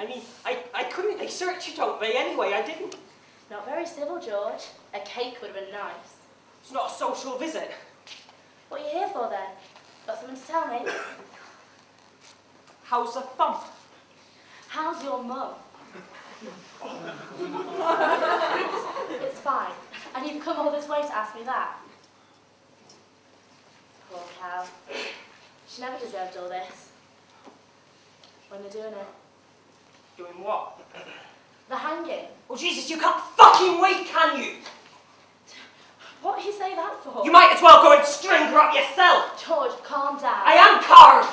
I mean, I couldn't. They searched it on me anyway. I didn't. Not very civil, George. A cake would have been nice. It's not a social visit. What are you here for, then? Got something to tell me? How's the thump? How's your mum? It's fine. And you've come all this way to ask me that? Poor cow. She never deserved all this. When they're doing it. Doing what? The hanging. Oh, Jesus, you can't fucking wait, can you? What do you say that for? You might as well go and string her up yourself. George, calm down. I am calm.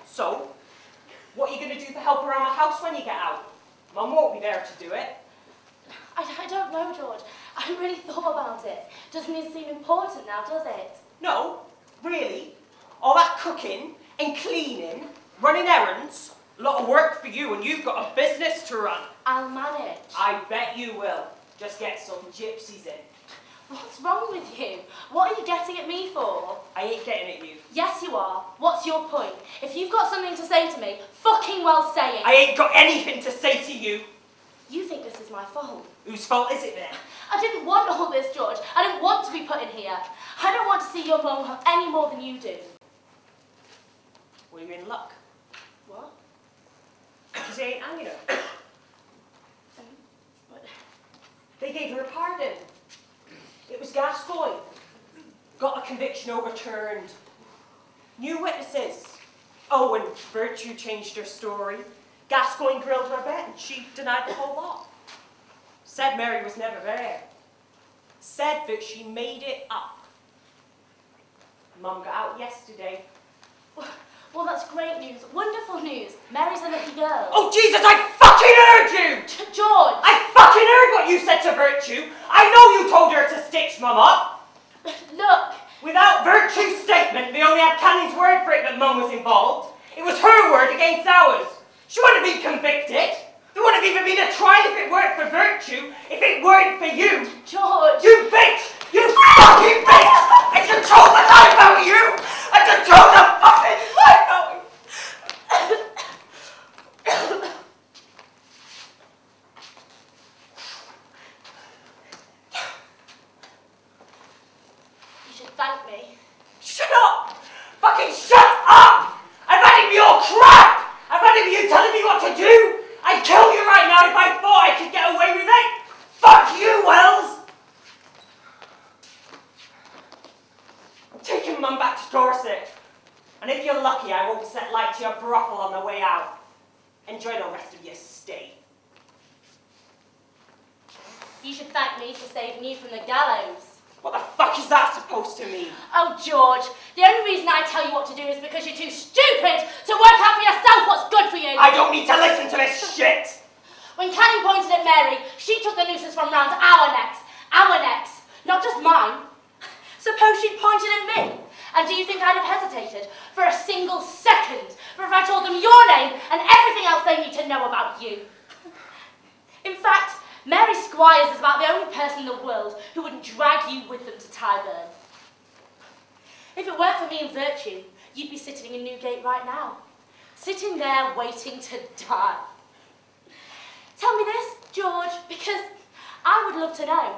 So, what are you going to do to help around the house when you get out? Mum won't be there to do it. I don't know, George. I haven't really thought about it. Doesn't it seem important now, does it? No, really. All that cooking and cleaning, running errands, a lot of work for you, and you've got a business to run. I'll manage. I bet you will. Just get some gypsies in. What's wrong with you? What are you getting at me for? I ain't getting at you. Yes, you are. What's your point? If you've got something to say to me, fucking well say it. I ain't got anything to say to you. You think this is my fault? Whose fault is it then? I didn't want all this, George. I didn't want to be put in here. I don't want to see your mum any more than you do. Well, you're in luck. What? Because they ain't hanging her. What? They gave her a pardon. It was Gascoigne. Got a conviction overturned. New witnesses. Oh, and Virtue changed her story. Gascoigne grilled her a bit and she denied the whole lot. Said Mary was never there. Said that she made it up. Mum got out yesterday. Well, that's great news. Wonderful news. Mary's a lucky girl. Oh, Jesus, I fucking heard you! George! I fucking heard what you said to Virtue. I know you told her to stitch Mum up. Look. Without Virtue's statement, we only had Canning's word for it that Mum was involved. It was her word against ours. She wouldn't have been convicted. There wouldn't have even been a trial if it weren't for Virtue, if it weren't for you. George! You bitch! You fucking bitch! I just told the life out of you! I just told the fucking life out of you! You should thank me. Shut up! Fucking shut up! I've had it with your crap! I've had it with you telling me what to do! I'd kill you right now if I thought I could get away with it! Fuck you, Wells! I'm taking Mum back to Dorset. And if you're lucky, I won't set light to your brothel on the way out. Enjoy the rest of your stay. You should thank me for saving you from the gallows. What the fuck is that supposed to mean? Oh, George, the only reason I tell you what to do is because you're too stupid to work out for yourself what's good for you. I don't need to listen to this shit! When Canning pointed at Mary, she took the nooses from round our necks, not just mine. Suppose she'd pointed at me, and do you think I'd have hesitated for a single second if I told them your name and everything else they need to know about you? In fact, Mary Squires is about the only person in the world who wouldn't drag you with them to Tyburn. If it weren't for me and Virtue, you'd be sitting in Newgate right now. Sitting there waiting to die. Tell me this, George, because I would love to know.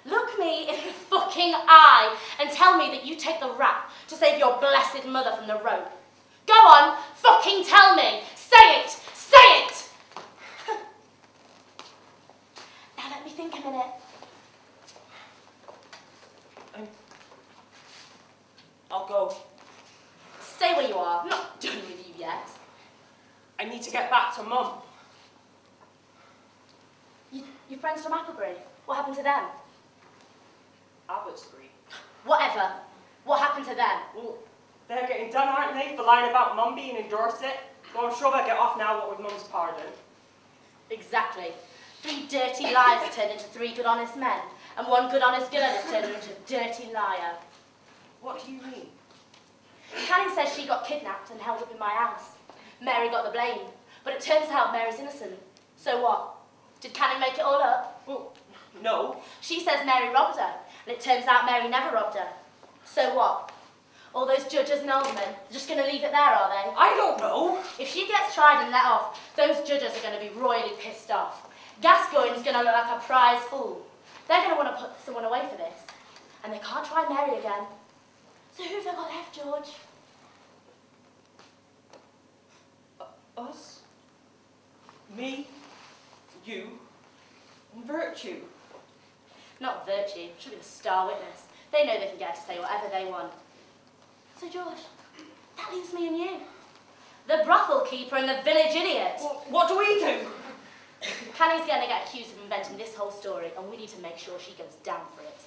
Look me in the fucking eye and tell me that you take the rap to save your blessed mother from the rope. Go on, fucking tell me. Say it, say it! Now let me think a minute. I'll go. Stay where you are. I'm not done with you yet. I need to get back to Mum. Your friends from Applebury, what happened to them? Abbotsbury. Whatever. What happened to them? Well, they're getting done, aren't they, for lying about Mum being in Dorset? Well, I'm sure they'll get off now, what with Mum's pardon. Exactly. 3 dirty lies have turned into 3 good honest men, and 1 good honest girl has turned into a dirty liar. What do you mean? Canning says she got kidnapped and held up in my house. Mary got the blame, but it turns out Mary's innocent. So what? Did Canning make it all up? Well, no. She says Mary robbed her, and it turns out Mary never robbed her. So what? All those judges and aldermen, they're just going to leave it there, are they? I don't know. If she gets tried and let off, those judges are going to be royally pissed off. Gascoigne's going to look like a prize fool. They're going to want to put someone away for this. And they can't try Mary again. So who've they got left, George? Us? Me? You? And Virtue? Not Virtue. She'll be the star witness. They know they can get her to say whatever they want. So, George, that leaves me and you. The brothel keeper and the village idiot. Well, what do we do? Canny's going to get accused of inventing this whole story, and we need to make sure she goes down for it.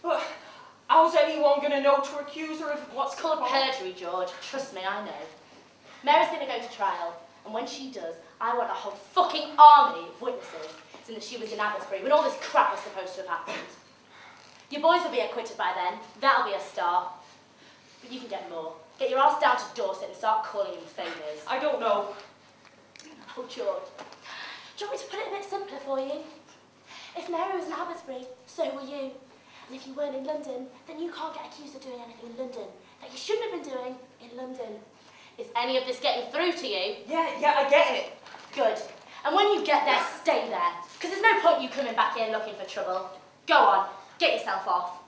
But how's anyone going to know to accuse her of what's It's called perjury, George. Trust me, I know. Mary's going to go to trial, and when she does, I want a whole fucking army of witnesses saying that she was in Abbotsbury when all this crap was supposed to have happened. Your boys will be acquitted by then. That'll be a start. But you can get more. Get your ass down to Dorset and start calling in favours. I don't know. Oh, George. Do you want me to put it a bit simpler for you? If Mary was in Abbotsbury, so were you. And if you weren't in London, then you can't get accused of doing anything in London that you shouldn't have been doing in London. Is any of this getting through to you? Yeah, I get it. Good. And when you get there, stay there. Because there's no point you coming back here looking for trouble. Go on, get yourself off.